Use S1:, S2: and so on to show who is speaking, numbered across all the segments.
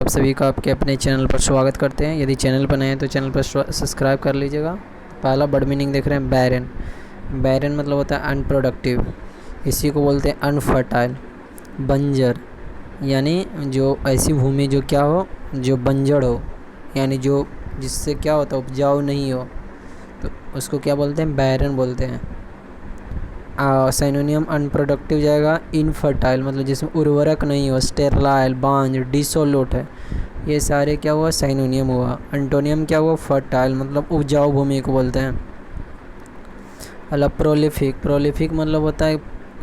S1: आप सभी का आपके अपने चैनल पर स्वागत करते हैं। यदि चैनल पर नए हैं तो चैनल पर सब्सक्राइब कर लीजिएगा। पहला वर्ड मीनिंग देख रहे हैं बैरन। बैरन मतलब होता है अनप्रोडक्टिव, इसी को बोलते हैं अनफर्टाइल। बंजर यानी जो ऐसी भूमि जो क्या हो, जो बंजर हो, यानी जो जिससे क्या होता है उपजाऊ नहीं हो, तो उसको क्या बोलते हैं, बैरन बोलते हैं। साइनोनियम अनप्रोडक्टिव जाएगा इनफर्टाइल, मतलब जिसमें उर्वरक नहीं हो, स्टेरलाइल, बांझ, डिसोलूट है, ये सारे क्या हुआ, साइनोनियम हुआ। एंटोनियम क्या हुआ, फर्टाइल, मतलब उपजाऊ भूमि को बोलते हैं। अला प्रोलिफिक, प्रोलिफिक मतलब होता है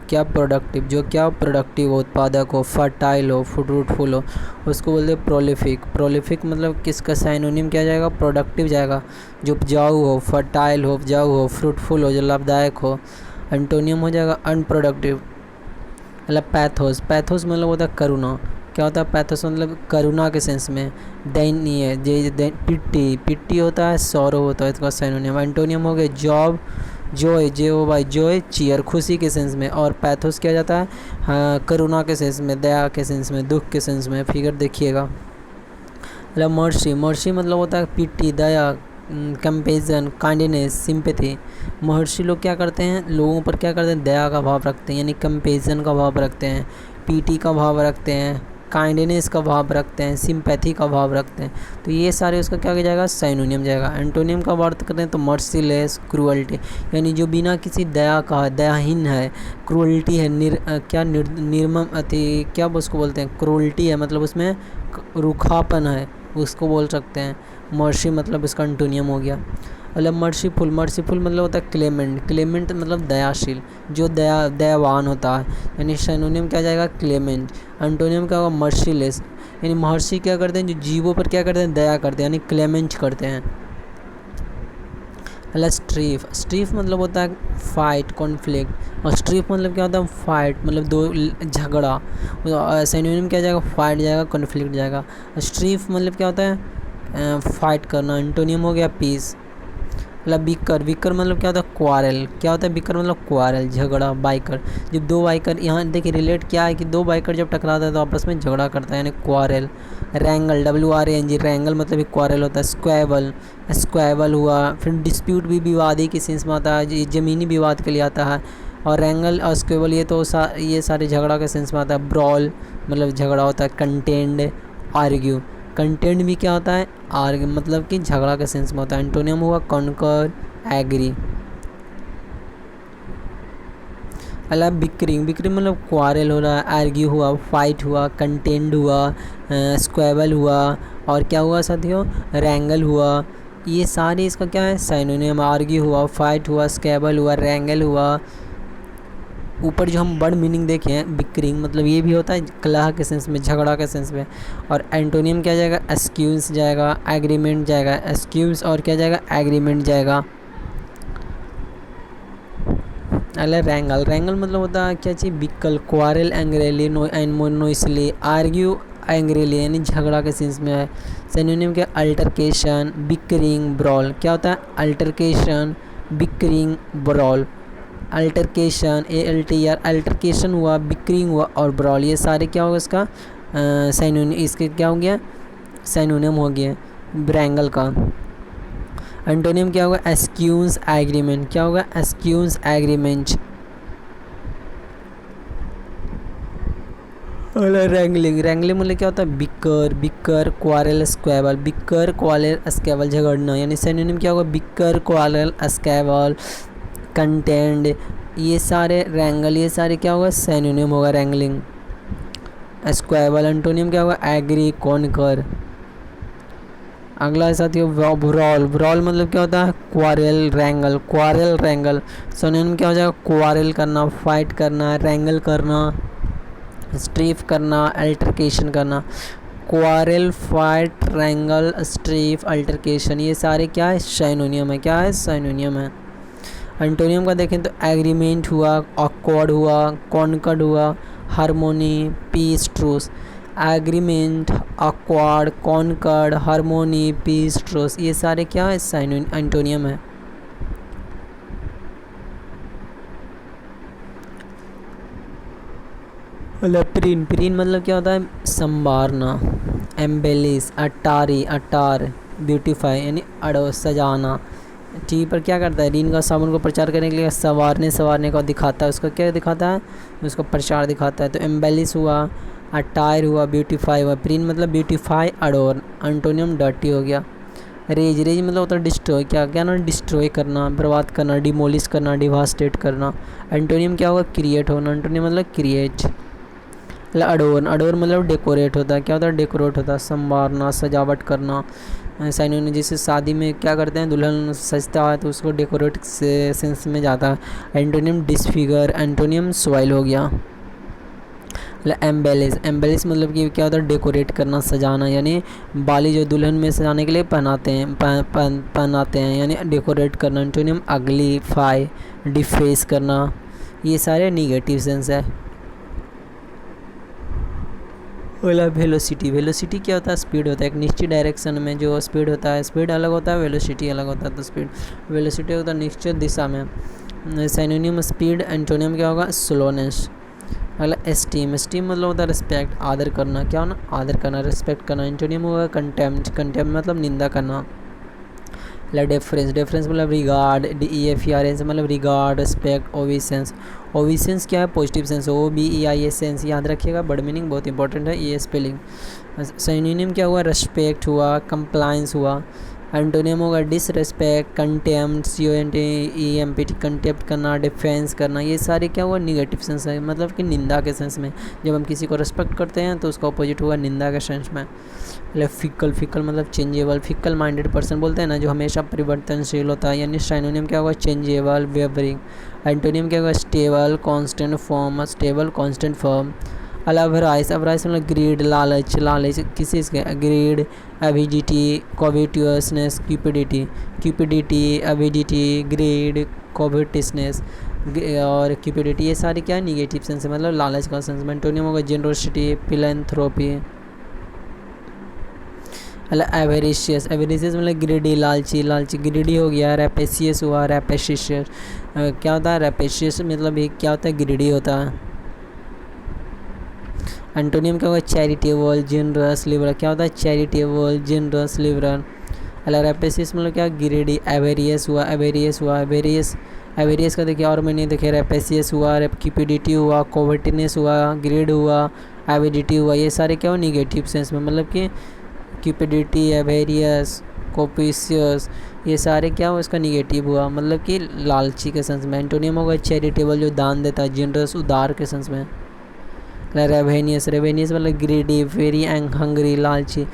S1: क्या, प्रोडक्टिव, जो क्या प्रोडक्टिव हो, उत्पादक हो, फर्टाइल हो, फ्रूटफुल हो, उसको बोलते हैं प्रोलिफिक। प्रोलिफिक मतलब किसका साइनोनियम क्या जाएगा, प्रोडक्टिव जाएगा, जो उपजाऊ हो, फर्टाइल हो, उपजाऊ हो, फ्रूटफुल हो, जो लाभदायक हो। एंटोनियम हो जाएगा अनप्रोडक्टिव। मतलब पैथोस, पैथोस मतलब होता है करुणा। क्या होता है पैथोस, मतलब करुणा के सेंस में। दयनीय, पिट्टी, पिट्टी होता है, सौरव होता है, इसका साइनोनियम। एंटोनियम हो गए जॉब, जॉय, जॉय, चीयर, खुशी के सेंस में। और पैथोस क्या जाता है, हाँ, करुणा के सेंस में, दया के सेंस में, दुख के सेंस में। फिगर देखिएगा। मतलब मर्सी, मर्सी मतलब होता है पिट्टी, दया, कंपेजन, काइंडनेस, सिंपैथी। महर्षि लोग क्या करते हैं, लोगों पर क्या करते हैं, दया का भाव रखते हैं, यानी कंपेजन का भाव रखते हैं, पीटी का भाव रखते हैं, काइंडनेस का भाव रखते हैं, सिंपैथी का भाव रखते हैं। तो ये सारे उसका क्या जाएगा, साइनोनियम जाएगा। एंटोनियम का बात करते हैं तो मर्सीलेस, क्रूअल्टी, यानी जो बिना किसी दया का, दयाहीन है। क्रूअल्टी है निर्मम अति, क्या उसको बोलते हैं, क्रूअल्टी है, मतलब उसमें रूखापन है, उसको बोल सकते हैं। मर्सी मतलब इसका एंटोनियम हो गया। मतलब मर्सीफुल, मर्सीफुल मतलब होता है क्लेमेंट, क्लेमेंट मतलब दयाशील, जो दयावान होता है, यानी साइनोनियम क्या जाएगा, क्लेमेंट। एंटोनियम क्या होगा, मर्सीलेस, यानी महर्षि क्या करते हैं, जो जीवों पर क्या करते हैं, दया करते हैं, यानी क्लेमेंट करते हैं। मतलब स्ट्रीफ, स्ट्रीफ मतलब होता है फाइट, कॉन्फ्लिक्ट। और स्ट्रीफ मतलब क्या होता है, फाइट, मतलब दो, झगड़ा। साइनोनियम क्या जाएगा, फाइट जाएगा, कॉन्फ्लिक्ट जाएगा। स्ट्रीफ मतलब क्या होता है, फाइट करना। एंटोनियम हो गया पीस। मतलब बिकर, बिकर मतलब क्या होता है, क्वारल। क्या होता है बिकर मतलब क्वारल, झगड़ा। बाइकर, जब दो बाइकर, यहाँ देखिए रिलेट क्या है कि दो बाइकर जब टकराता है तो आपस में झगड़ा करता है, यानी क्वारल। रैंगल, WRANG, रैंगल मतलब क्वारल होता है। स्क्वैबल, स्क्वैबल हुआ। फिर डिस्प्यूट भी विवाद ही के सेंस में आता है, ये ज़मीनी विवाद के लिए आता है। और रैंगल और स्क्वेबल ये तो ये सारे झगड़ा के सेंस में आता है। ब्रॉल मतलब झगड़ा होता है। कंटेंड, आर्ग्यू, कंटेंट भी क्या होता है, आर्ग्यू मतलब कि झगड़ा के सेंस में होता है। एंटोनियम हुआ कॉन्कर, एग्री। अला बिक्रिंग, बिक्रिंग मतलब क्वारल हो रहा है, आर्ग्यू हुआ, फाइट हुआ, कंटेंड हुआ, स्क्वेबल हुआ, और क्या हुआ साथियों, रैंगल हुआ। ये सारे इसका क्या है, साइनोनियम। आर्ग्यू हुआ, फाइट हुआ, स्क्वेबल हुआ, रैंगल हुआ। ऊपर जो हम वर्ड मीनिंग देखे हैं, बिक्रिंग मतलब ये भी होता है कलह के सेंस में, झगड़ा के सेंस में। और एंटोनियम क्या जाएगा, एक्सक्यूज जाएगा, एग्रीमेंट जाएगा। एक्सक्यूज और क्या जाएगा, एग्रीमेंट जाएगा। अरे रैंगल, रैंगल मतलब होता है क्या चीज़, बिकल, क्वारल एंग्रेली, नोइसली, आर्ग्यू एंग्रेली, यानी झगड़ा के सेंस में है। सिनोनिम क्या, अल्टरकेशन, बिकरिंग, ब्रॉल। क्या होता है, altercation, bickering, brawl. Altercation, ALTR, altercation हुआ, बिक्रिंग हुआ, और ब्रॉल, ये सारे क्या होगा इसका साइनोनिम, इसके क्या हो गया, साइनोनिम हो गया ब्रैंगल का। एंटोनियम क्या होगा, एक्सक्यूज एग्रीमेंट। क्या होगा, एक्सक्यूज एग्रीमेंट। रैंगलिंग, रैंगलिंग मतलब क्या होता है, bicker, bicker, quarrel, squabble. Bicker, quarrel, squabble झगड़ना, यानी सिनोनिम क्या होगा, बिकर, क्वारल, स्क्वेबल, कंटेंड। ये सारे रैंगल, ये सारे क्या होगा, सिनोनिम होगा रैंगलिंग। स्क्वेबल एंटोनियम क्या होगा, एग्री, कॉन्कर। अगला साथियों ब्रॉल, ब्रॉल मतलब क्या होता है, क्वारल, रैंगल, क्वारल, रैंगल। सिनोनिम क्या हो जाएगा, क्वारल करना, फाइट करना, रैंगल करना, स्ट्रीफ करना, अल्टरकेशन करना। क्वारल, फाइट, रैंगल, स्ट्रीफ, अल्टरकेशन, ये सारे क्या है, साइनोनियम है। क्या है, साइनोनियम है। एंटोनियम का देखें तो एग्रीमेंट हुआ, अकॉर्ड हुआ, कॉन्कर्ड हुआ, harmony, peace, truce. Agreement, accord, concord, harmony, peace, truce, ये सारे क्या है, एंटोनियम है। प्रीन, प्रीन मतलब क्या होता है, संवारना। एम्बेलिस, अटारी, अटार, ब्यूटीफाई यानी अड़ो, सजाना। टी पर क्या करता है, रीन का साबुन को प्रचार करने के लिए सवारने को दिखाता है, उसका क्या दिखाता है, उसका प्रचार दिखाता है। तो एम्बेलिस हुआ, अटायर हुआ, ब्यूटीफाई हुआ। प्रीन मतलब ब्यूटीफाई, अडोर। एंटोनियम डर्टी हो गया। रेज, रेज मतलब होता है डिस्ट्रॉय, क्या क्या ना, डिस्ट्रॉय करना, बर्बाद करना, डिमोलिश करना, डिवास्टेट करना। एंटोनियम क्या होगा, क्रिएट होना। एंटोनियम मतलब क्रिएट। अडोर, अडोर मतलब डेकोरेट होता है, क्या होता है, डेकोरेट होता है, संवारना, सजावट करना। साइनोनिम जैसे शादी में क्या करते हैं, दुल्हन सजता है तो उसको डेकोरेट से सेंस में जाता है। एंटोनियम डिसफिगर, एंटोनियम सॉइल हो गया। एम्बेलिस, एम्बेलिस मतलब कि क्या होता है, डेकोरेट करना, सजाना, यानी बाली जो दुल्हन में सजाने के लिए पहनाते हैं यानी डेकोरेट करना। एंटोनियम अगली, फाई, डिफेस करना। ये सारे निगेटिव सेंस है। ओला वेलोसिटी, वेलोसिटी क्या होता है, स्पीड होता है, एक निश्चित डायरेक्शन में जो स्पीड होता है, स्पीड अलग होता है, वेलोसिटी अलग होता है। तो स्पीड, वेलोसिटी होता है निश्चित दिशा में। साइनोनिम स्पीड, एंटोनियम क्या होगा, स्लोनेस। अगला एस्टीम, एस्टीम मतलब होता है रिस्पेक्ट, आदर करना, क्या होना, आदर करना, रिस्पेक्ट करना। एंटोनियम होगा कंटेम्प्ट, कंटेम्प्ट मतलब निंदा करना। डेफरेंस, डेफरेंस मतलब रिगार्ड, DEFERENS मतलब रिगार्ड, रिस्पेक्ट, ओविसेंस। ओविसेंस क्या है, पॉजिटिव सेंस, OBEISENS, याद रखिएगा, बड़ मीनिंग बहुत इंपॉर्टेंट है ये स्पेलिंग। सिनोनिम क्या हुआ, रिस्पेक्ट हुआ, कंप्लायंस हुआ। एंटोनियम होगा डिसरेस्पेक्ट, कंटेम्प्ट, CONTEMPT, कंटेम्प्ट करना, डिफेंस करना। ये सारे क्या हुआ, निगेटिव सेंस है, मतलब कि निंदा के सेंस में। जब हम किसी को रिस्पेक्ट करते हैं तो उसका अपोजिट हुआ निंदा के सेंस में। फिकल, फिकल मतलब चेंजेबल, फिकल माइंडेड पर्सन बोलते हैं ना, जो हमेशा परिवर्तनशील होता है, यानी साइनोनिम क्या होगा, चेंजेबल, वेवरिंग। एंटोनियम क्या होगा, stable, constant firm, stable constant firm. Avarice, avarice मतलब ग्रीड, लालच, लालच किसी इसके, greed, avidity, covetousness, cupidity, cupidity, avidity, greed, covetousness और क्यूपिडिटी। ये सारी क्या है, निगेटिव सेंस है, मतलब लालच का सेंस। एंटोनियम होगा जेनरोसिटी, फिलैंथ्रोपी। एवेरिशियस, एवेरिशियस मतलब ग्रीडी, लालची, लालची, ग्रीडी हो गया। रैपेशियस हुआ, रैपेशियस क्या होता है, रैपेशियस मतलब ये क्या होता है, ग्रीडी होता है। एंटोनियम क्या होगा, चैरिटेबल, जनरस, लिबरल, क्या होता है, चैरिटेबल, जनरस, लिबरल। रैपेशियस मतलब क्या, ग्रीडी। एवेरियस हुआ, एवेरियस हुआ, एवेरियस, एवेरियस का देखिए और मैंने देखिए, रैपेशियस हुआ, क्यूपिडिटी हुआ, कोवर्टिनेस हुआ, ग्रीड हुआ, एविडिटी हुआ। ये सारे क्या हो, निगेटिव सेंस में, मतलब कि क्यूपिडिटी, एवेरियस, कोपिशियस, ये सारे क्या हो, इसका निगेटिव हुआ, मतलब कि लालची के सेंस में। एंटोनियम होगा चैरिटेबल, जो दान देता है, जनरस, उदार के सेंस में। रेवेनियस, रेवेनियस मतलब ग्रीडी, वेरी हंग्री, लालची।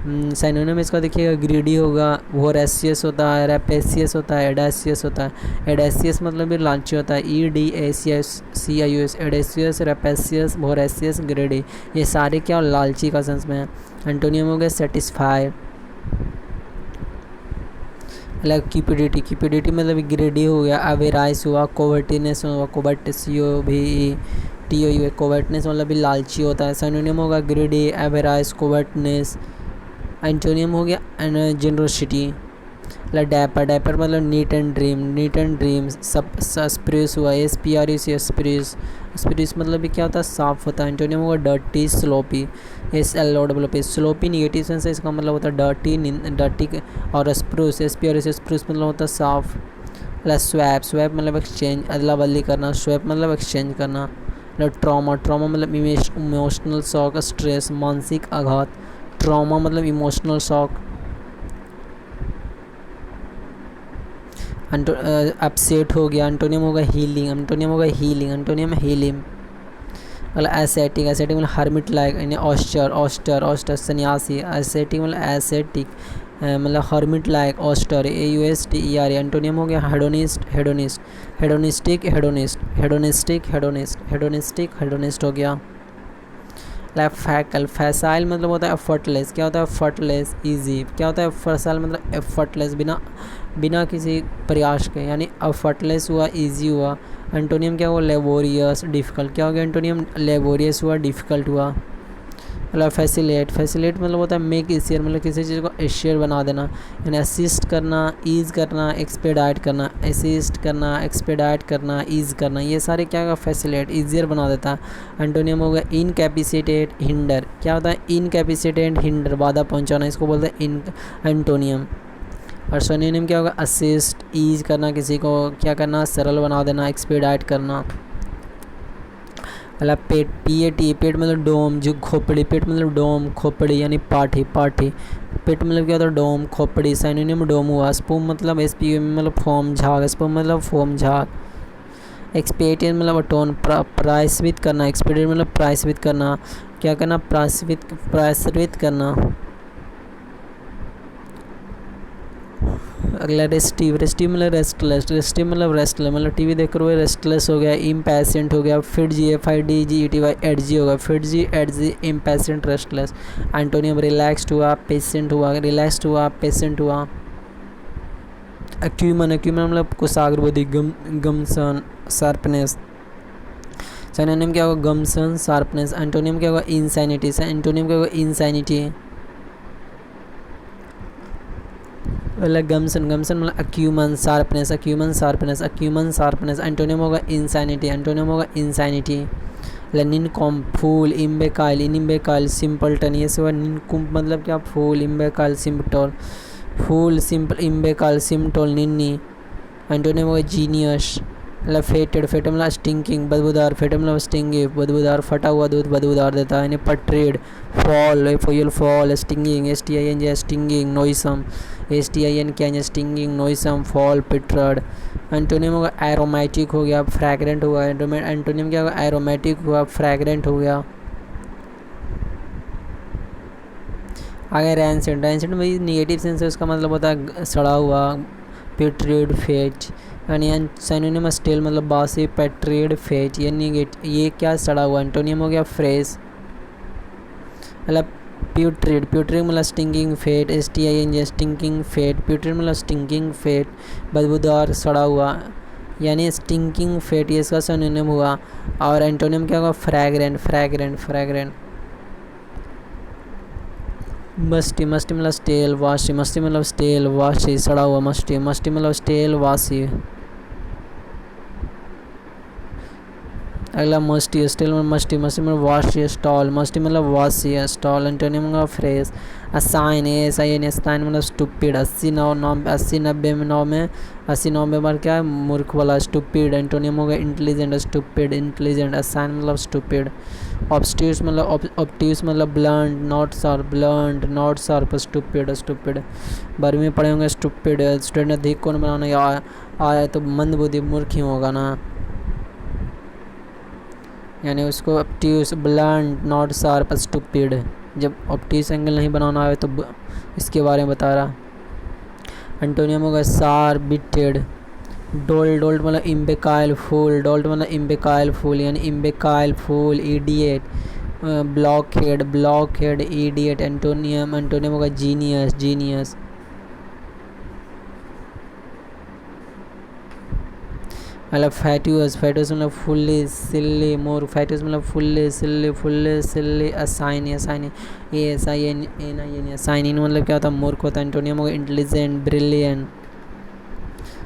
S1: साइनोनिम इसका देखिएगा, ग्रीडी होगा, वोरेशियस होता है, रैपेशियस होता है, एडेशियस होता है। एडेशियस मतलब भी लालची होता है, EDACIUS, एडेशियस, रैपेशियस, वोरेशियस, ग्रीडी। ये सारे क्या लालची का सेंस में है। एंटोनियम हो गया सेटिस्फाई। क्यूपिडिटी, क्यूपिडिटी मतलब ग्रीडी हो गया। अवेराइस हुआ, कोवर्टिनेस हुआ, कोवर्ट, COVETTOU, कोवर्टनेस मतलब भी लालची होता है। सिनोनिम होगा ग्रीडी, एवेराइस, कोवर्टनेस। एंटोनियम हो गया जेनरोसिटी। डैपर, डैपर मतलब neat and dream, neat and dream. Spruce हुआ, SPRUC, स्प्रूस, स्प्रूस मतलब भी क्या होता है, साफ होता है। एंटोनियम होगा dirty, sloppy, SLOP, sloppy negative sense है, इसका मतलब होता है डर्टी, डर्टी। और स्प्रूस, SPRUC, स्प्रूस मतलब होता है साफ। स्वैप, स्वैप मतलब एक्सचेंज, अदला बदली करना, स्वैप मतलब एक्सचेंज करना। ट्रॉमा, ट्रॉमा मतलब इमोशनल शॉक, स्ट्रेस, मानसिक आघात। ट्रॉमा मतलब इमोशनल शॉक। अपसेट हो गया। एंटोनियम होगा हीलिंग, एंटोनियम होगा हीलिंग, एंटोनियम हीलिंग। मतलब एसेटिक, एसेटिक मतलब हर्मिट लाइक, यानी ऑस्टर, ऑस्टर, ऑस्टर सन्यासी। एसेटिक मतलब एसेटिक मतलब hermit like, austere, AUSTER। Antonym हो गया hedonist, hedonist, hedonistic, hedonist, hedonistic, hedonist, hedonistic, hedonist हो गया। फैकल, फैसाइल मतलब होता है एफर्टलेस, क्या होता है, एफर्टलेस, इजी। क्या होता है फैसाइल मतलब एफर्टलेस, बिना किसी प्रयास के, यानी एफर्टलेस हुआ, इजी हुआ। एंटोनियम क्या हुआ, लेबोरियस, डिफ़िकल्ट। क्या हो गया एंटोनियम, लेबोरियस हुआ, डिफ़िकल्ट हुआ। मतलब फैसिलेट, फैसिलेट मतलब होता है मेक ईजियर, मतलब किसी चीज़ को एशियर बना देना, यानी असिस्ट करना, ईज करना, एक्सपेडाइट करना, असिस्ट करना, एक्सपेडाइट करना, ईज करना, ये सारे क्या होगा फैसिलेट, ईजियर बना देता है। एंटोनियम हो गया इनकैपेसिटेट, हिंडर, क्या होता है इनकैपेसिटेट, हिंडर, बाधा पहुंचाना, इसको बोलते हैं इन एंटोनियम। और सिनोनिम क्या होगा असिस्ट, ईज करना, किसी को क्या करना सरल बना देना, एक्सपेडाइट करना। मतलब पेट, पीएटी, पेट मतलब डोम, जो खोपड़ी, पेट मतलब डोम, खोपड़ी यानी पाठी, पाठी, पेट मतलब क्या होता है डोम, खोपड़ी, साइनोनिम डोम हुआ। स्पूम मतलब एसपीएम मतलब फोम, झाग, स्पूम मतलब फोम, झाग। एक्सपेडिएट मतलब टोन, प्रायश्चित करना, एक्सपेडिएट मतलब प्रायश्चित करना, क्या करना प्रायश्चित करना। अगला रेस्टिव, रेस्टिव मतलब रेस्टलेस, रेस्टिव मतलब रेस्टलेस, मतलब टीवी देख कर वो रेस्टलेस हो गया, इम्पैशेंट हो गया, फिटजी, FIDGETY, एडजी होगा, फिटजी, एडजी, इम्पैशेंट, रेस्टलेस। एंटोनियम रिलैक्स्ड हुआ, पेशेंट हुआ, रिलैक्स्ड हुआ, पेशेंट हुआ। एक्यूमन, एक्यूमन मतलब कुशाग्र बुद्धि, गमसन, शार्पनेस। सिनोनिम क्या होगा गमसन, शार्पनेस। एंटोनियम क्या होगा इंसैनिटी, एंटोनियम क्या होगा इंसैनिटी। गमसन, गमसन मतलब अक्यूमन, शार्पनेस, अक्यूमन, शार्पनेस, अक्यूमन, शार्पनेस। एंटोनियम होगा इंसैनिटी, एंटोनियम होगा इंसैनिटी। निनकॉम, फूल, इम्बेकाइल, इम्बेकाइल, सिंपलटन, ये सब निनकुम मतलब क्या फूल, इम्बेकाइल, सिम्पटोल, फूल, सिंपल, इम्बेकाइल, सिम्टोल, निन्नी। एंटोनियम होगा जीनियस, मतलब फेटेड, फेटेड मतलब स्टिंकिंग, बदबूदार, फेटेड मतलब स्टिंगिंग, बदबूदार, फटा हुआ दूध बदबूदार देता है, यानी putrid, foul, fetid, foul, stinking, STING, stinking, noisome, STIN क्या stinking, noisome, foul, putrid. Antonym होगा एरोमेटिक हो गया, फ्रैग्रेंट हुआ, एंटोनियम क्या होगा एरोमेटिक हुआ, फ्रैग्रेंट हो गया। आगे रैंसेंट, रैंसेंट में निगेटिव सेंस है, उसका मतलब होता है सड़ा हुआ, पिट्रेड, फेट, यानी सिनोनिम स्टेल मतलब बासी, पेट्रेड, फेट, ये निगेटिव, ये क्या सड़ा हुआ। एंटोनियम हो गया फ्रेश, मतलब प्यूट्रेड, प्यूट्रेड मतलब stinking fetid, STING stinking fetid, putrid मतलब स्टिंकिंग फेट, बदबूदार, सड़ा हुआ, यानी स्टिंकिंग फेट, ये इसका सिनोनिम हुआ। और एंटोनियम क्या होगा fragrant, fragrant, fragrant. Musty, musty मतलब स्टेल, वाशी, मस्टी मतलब स्टेल, वाशी, सड़ा हुआ, मस्टी, मस्टी मतलब स्टेल, वाशी। अगला मस्टी, स्टेल में मस्टी, मस्टी मतलब वाशी, स्टॉल, मस्टी मतलब वाशी, स्टॉल। एंटोनियम मतलब फ्रेश। असाइन, SIN, साइन मतलब स्टूपिड, 80 90 बार क्या है मूर्ख वाला, स्टूपिड। एंटोनियम होगा इंटेलिजेंट, स्टूपिड, इंटेलिजेंट। असाइन मतलब स्टूपिड। ऑब्स्ट्यूस मतलब ऑब्ट्यूस मतलब blunt, not sharp, blunt, not sharp, stupid, stupid. बारहवीं में पढ़े होंगे स्टूपिड, स्टूडेंट अधिक कौन बनाना आया तो मंद बुद्धि मूर्ख ही होगा ना, यानी उसको obtuse, blunt, not sharp, stupid. जब ऑब्ट्यूस एंगल नहीं बनाना आए तो इसके बारे में बता रहा। एंटोनियम होगा शार्प, बिटेड। डोल्ट, डोल्ट मतलब इम्बेकाइल फूल, डोल्ट मतलब इम्बेकाइल फूल, यानी imbecile fool, idiot. Blockhead, blockhead, idiot. Antonym, antonym होगा जीनियस, जीनियस। मतलब फैट्यूस, फैट्यूस मतलब फुल्ली, सिल्ली, मोर, फैट्यूस मतलब foolish, silly, foolish, silly. Asinine, asinine, ASININ, asinine मतलब क्या होता है मूर्ख होता है। एंटोनियम होगा इंटेलिजेंट, ब्रिलियंट।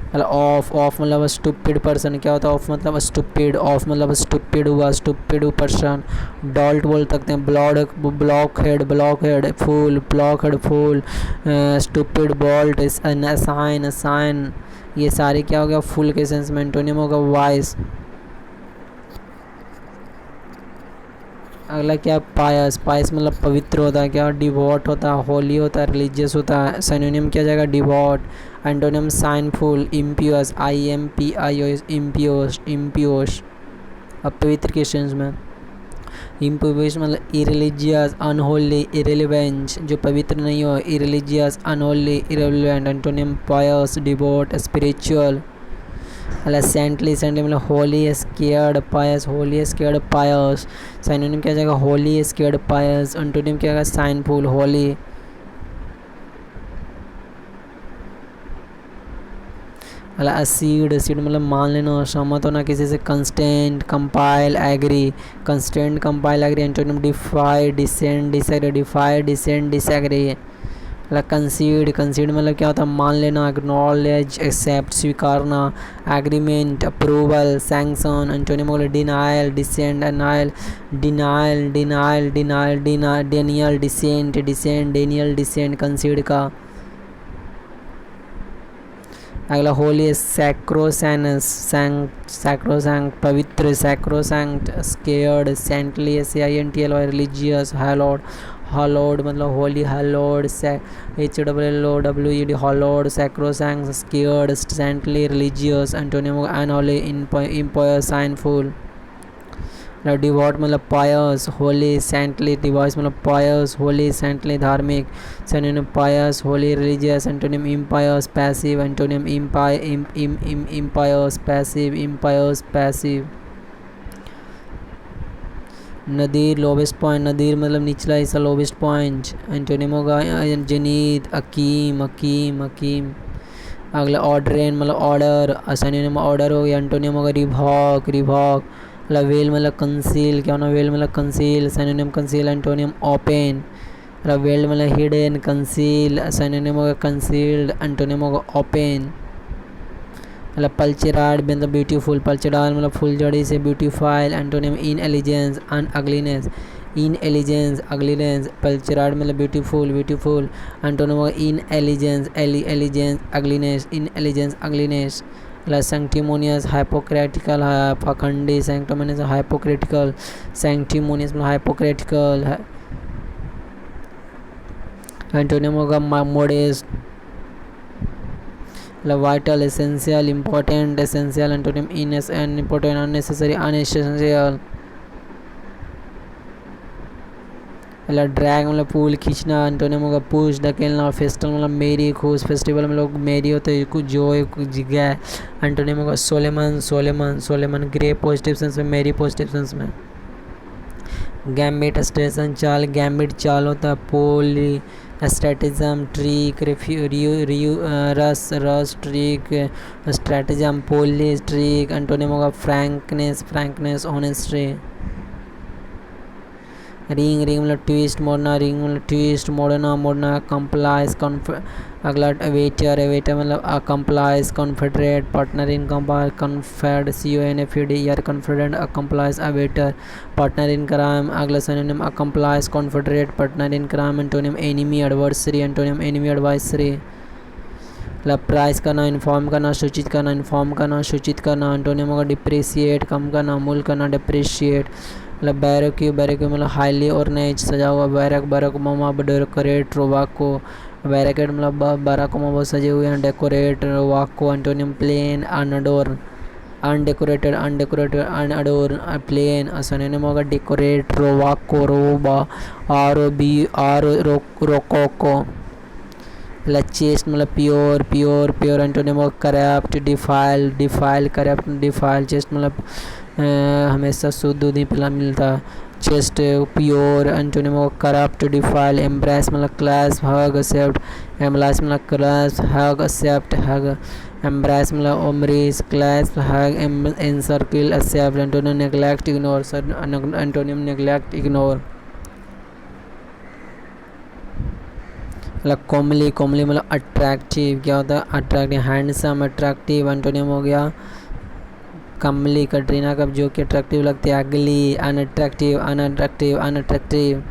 S1: मतलब ऑफ, ऑफ मतलब स्टूपिड पर्सन, क्या होता है ऑफ मतलब स्टूपिड, ऑफ मतलब स्टूपिड हुआ, स्टूपिड पर्सन। डॉल्ट बोल सकते हैं, ब्लॉक हेड, ब्लॉक हेड, फूल, ब्लॉक हेड, फूल, स्टूपिड, बॉल्ट, असाइन, असाइन, ये सारे क्या हो गया फुल के सेंस में। एंटोनियम होगा वाइस। अगला क्या पायस, पायस मतलब पवित्र होता है, क्या डिवोट होता है, होली होता है, रिलीजियस होता है। सिनोनिम क्या जाएगा डिवोट। एंटोनियम साइनफुल, इम्पियस, IMPIOS, इम्पियोस, इम्पियोस, अपवित्र के सेंस में। इम्पियोस मतलब इरिलीजियस, अनहोली, इरेलीवेंट, जो पवित्र नहीं हो, इरिलीजियस, अनहोली, इरेलीवेंट। एंटोनियम पायस, डिवोट, स्पिरिचुअल। अला सेंटली, सेंटली मतलब होली, स्केयर्ड, पायस, होली, स्केयर्ड, पायस। साइनोनिम क्या जाएगा होली, स्केयर्ड, पायस। एंटोनिम क्या आएगा साइनफुल, होली। मतलब असीड, असीड मतलब मान लेना, सहमत होना किसी से। Consent, comply, agree, consent, comply, agree. Antonym defy, dissent, disagree, defy, dissent, disagree. मतलब कंसीड, कंसीड मतलब क्या होता है, मान लेना। एक्नॉलेज, एक्सेप्ट, स्वीकारना। Agreement, approval, sanction. Antonym denial, dissent, annul, denial, denial, denial, denial, dissent, dissent, denial, dissent concede का। अगला होली, सैक्रोसैनस, सैक्रोसैंक्ट पवित्र, sacrosanct sacred, saintly, SAINTLY religious, hallowed, hallowed मतलब holy, hallowed, HOLLOWED, hallowed, sacrosanct, sacred, saintly, religious. Antonym unholy, इम्पायस, साइनफुल। Devout मतलब pious, holy, saintly. Devout मतलब pious, holy, saintly, धार्मिक। Synonym pious, holy, religious. Antonym impious, passive. Antonym impious, passive, impious, passive. Nadir, lowest point. Nadir मतलब निचला हिस्सा, lowest point. Antonym होगा जनीद, Akeem, Akeem, Akeem. अगला ऑर्डरेन मतलब order, synonym order हो गया। एंटोनिम होगा रिवॉक, रिवॉक। मतलब वेल मतलब कंसील, क्या होना, वेल मतलब conceal. Synonym conceal, antonym open. मतलब वेल मतलब हिडन, कंसील, सिनोनिम होगा कंसील्ड, एंटोनिम होगा ओपन। मतलब पल्चराड मतलब ब्यूटीफुल, पल्चराड मतलब फुलझड़ी से, ब्यूटीफाइल। एंटोनिम इन एलिजेंस, अगलीनेस, इन एलिजेंस, अगलीनेस। पल्चराड मतलब ब्यूटीफुल, ब्यूटीफुल। एंटोनिम होगा इन एलिजेंस, एलिजेंस, अगलीनेस, इन एलिजेंस, अगलीनेस। सैंक्टिमोनियस, हाइपोक्रेटिकल, पाखंडी। सैंक्टिमोनियस, हाइपोक्रेटिकल, सैंक्टिमोनियस मतलब हाइपोक्रेटिकल। एंटोनिम होगा मोडेस्ट, मतलब vital, essential, important, essential. Antonym important, unnecessary, unessential. मतलब ड्रैग मतलब पूल, खींचना। एंटोनिम होगा पुश, धकेलना। फेस्टिवल मतलब मेरी, खुश। फेस्टिवल में लोग मेरी होते हैं, कुछ जो कुछ जगह। एंटोनिम होगा solemn, solemn, solemn. Gay positive sense में, मेरी पॉजिटिव सेंस में। गैम्बिट, स्टेशन, चाल। गैम्बिट चाल होता है। Ploy, stratagem, trick, ruse, ruse, trick, stratagem, ploy, trick. Antonym होगा frankness, frankness, honesty. Wring, wring मतलब ट्विस्ट, मोड़ना। रिंग मतलब ट्विस्ट, मोड़ना, मोड़ना। कंप्लाइज, अगला वेटर, वेटर मतलब accomplice, confederate, partner in compile, confed, CONFED यार confederate, accomplice, abettor, partner in crime. अगला synonym accomplice, confederate, partner in crime. Antonym enemy, adversary. Antonym enemy, advisory. मतलब price करना, inform करना, सूचित करना, इन्फॉर्म करना, सूचित करना। एंटोनिम होगा डिप्रिसिएट, कम करना, मूल करना, डिप्रिशिएट। मतलब बैरक्यू, बैरक्यू मतलब हाईली ऑर्गेनाइज, सजा हुआ। बैरक, बैरक मोमा, डेकोरेट, रोवाको। बैरिकेड मतलब बारह बहुत सजे हुए हैं। डेकोरेट, वाको। Antonym plain, unadorned, undecorated, undecorated, unadorned, plain. Synonym होगा डेकोरेट, रोवाको, रोबा, ROB, रोकोको। चेस्ट मतलब प्योर, प्योर, प्योर। एंटोनिम होगा corrupt, defile, defile, corrupt, defile. Chaste मतलब हमेशा शुद्ध दूध ही पिला मिलता। Chaste pure. एंटोनिम होगा करप्ट, डिफाइल। एम्ब्रेस मतलब क्लास, हग, एक्सेप्ट। एम्ब्रेस मतलब clasp, hug, accept, hug. Embrace मतलब ओमरीज, clasp, hug, encircle, accept. Antonym neglect, ignore. Antonym neglect, ignore. मतलब कॉमली, कॉमली मतलब अट्रैक्टिव, क्या होता है, अट्रैक्टिव। Handsome, attractive. एंटोनिम हो गया कमली, कटरीना कप जो कि अट्रैक्टिव लगती है। Ugly, unattractive, unattractive, unattractive.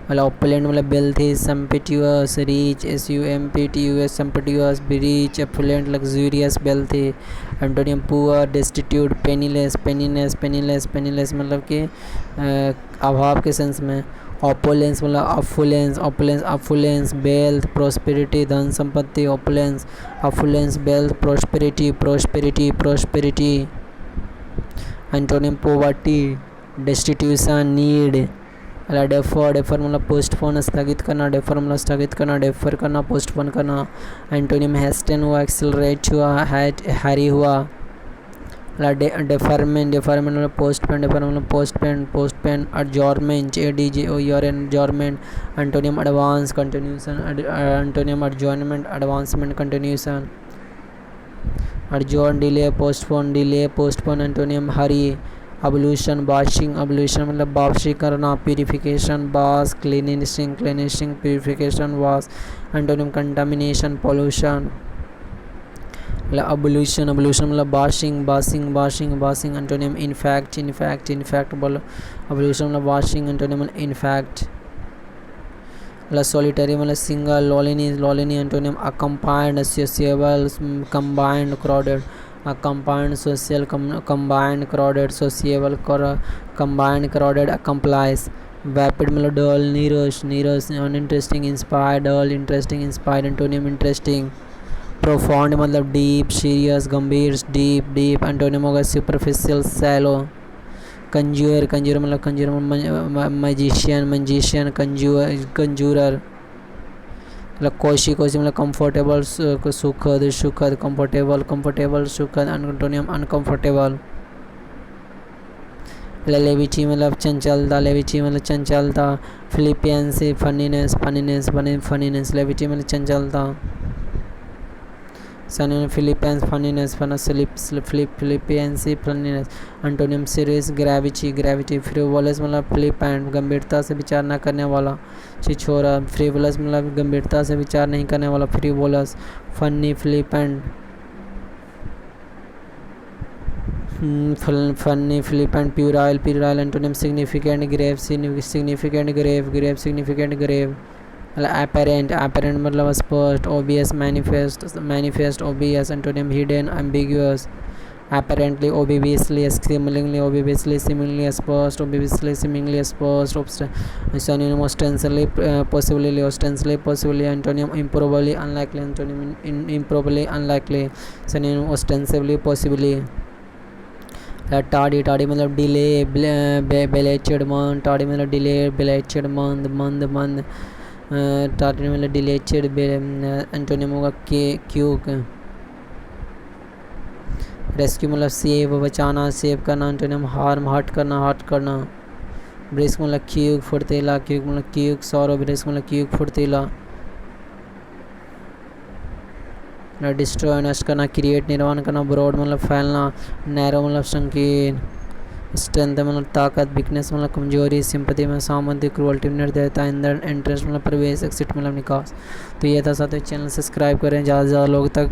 S1: मतलब ओपुलेंट मतलब wealthy, sumptuous, rich, SUMPTUS, sumptuous, rich, affluent, luxurious, wealthy. Antonym poor, destitute, penniless, penniless, penniless, penniless मतलब कि अभाव के सेंस में। ऑपुलेंस मतलब affluence, opulence, affluence. Wealth, prosperity, धन संपत्ति। Opulence, affluence, wealth, prosperity, prosperity, prosperity. Antonym poverty, destitution, need. Defer, defer मतलब postpone, स्थगित करना। डेफर मतलब स्थगित करना, डेफर करना, पोस्टपोन करना। एंटोनिम हेस्टन हुआ, एक्सिलरेट हुआ, हैरी हुआ। डेफरमेंट, डेफरमेंट मतलब पोस्टपेन, डेफरमेंट मतलब postpone, postpone. Adjournment, ADJORN, adjournment. Antonym advance, continuation. Antonym adjournment, advancement, continuation. Adjourn delay, postpone antonym hurry. Ablution, washing, ablution मतलब वापसी करना। Purification, bath, cleansing, purification, wash. Antonym contamination, pollution. मतलब ablution मतलब washing. Antonym infect बोलो। Ablution मतलब washing, antonym infect. मतलब solitary मतलब single. Lonely antonym accompanied, sociable, combined, crowded. Combined, social, combined, crowded, sociable, combined, crowded, accomplice. Vapid मतलब dull, नीरस, uninteresting, inspired, dull, interesting, inspired. Antonym interesting. Profound मतलब deep, serious, गंभीर, deep. Antonym होगा superficial, shallow. Conjure मतलब magician, कंजूरर। मतलब कोशी मतलब comfortable, सुखद, comfortable, सुखद। Antonym uncomfortable. लेविटी मतलब चंचलता। फिलिपियंसी, फनीनेस। लेविटी मतलब चंचलता। Flippancy, funniness, flippancy, funniness. Antonym serious, gravity. Frivolous मतलब फ्लिपेंट, गंभीरता से विचार न करने वाला, छिछोरा। फ्रिवोलस मतलब गंभीरता से विचार नहीं करने वाला, frivolous. Funny, flippant, puerile. Antonym significant, grave, apparent मतलब स्पष्ट। obvious, manifest, obvious। Antonym hidden, ambiguous। apparently, obviously, seemingly, स्पष्ट। synonym ostensibly, possibly। Antonym improbably, unlikely। Antonym improbably, unlikely। synonym ostensibly, possibly। टाड़ी मतलब डिले, बेलेचड मंद। टाड़ी मतलब डिले, बेलेचड मंद। टाड़ी मतलब डिलेचड। Antonym होगा क्यूक। रेस्क्यू मतलब सेव, बचाना, सेव करना। एंटोनिम हार्म, हर्ट करना। ब्रिस्क मतलब क्यूक, फुर्तीला। क्यूक मतलब क्यूक, सौरो। ब्रिस्क मतलब क्यूक, फुर्तीला। डिस्ट्रॉय नष्ट करना, क्रिएट निर्माण करना। ब्रॉड मतलब फैलना, नैरो मतलब संकीर्ण। स्ट्रेंथ मतलब ताकत, वीकनेस मतलब कमजोरी। सिंपैथी में सामंती, क्रुअल्टी निर्दयता। इंटरेस्ट मतलब प्रवेश, एक्सिट मतलब निकास। तो ये था साथियों, चैनल सब्सक्राइब करें ज़्यादा से ज़्यादा लोग तक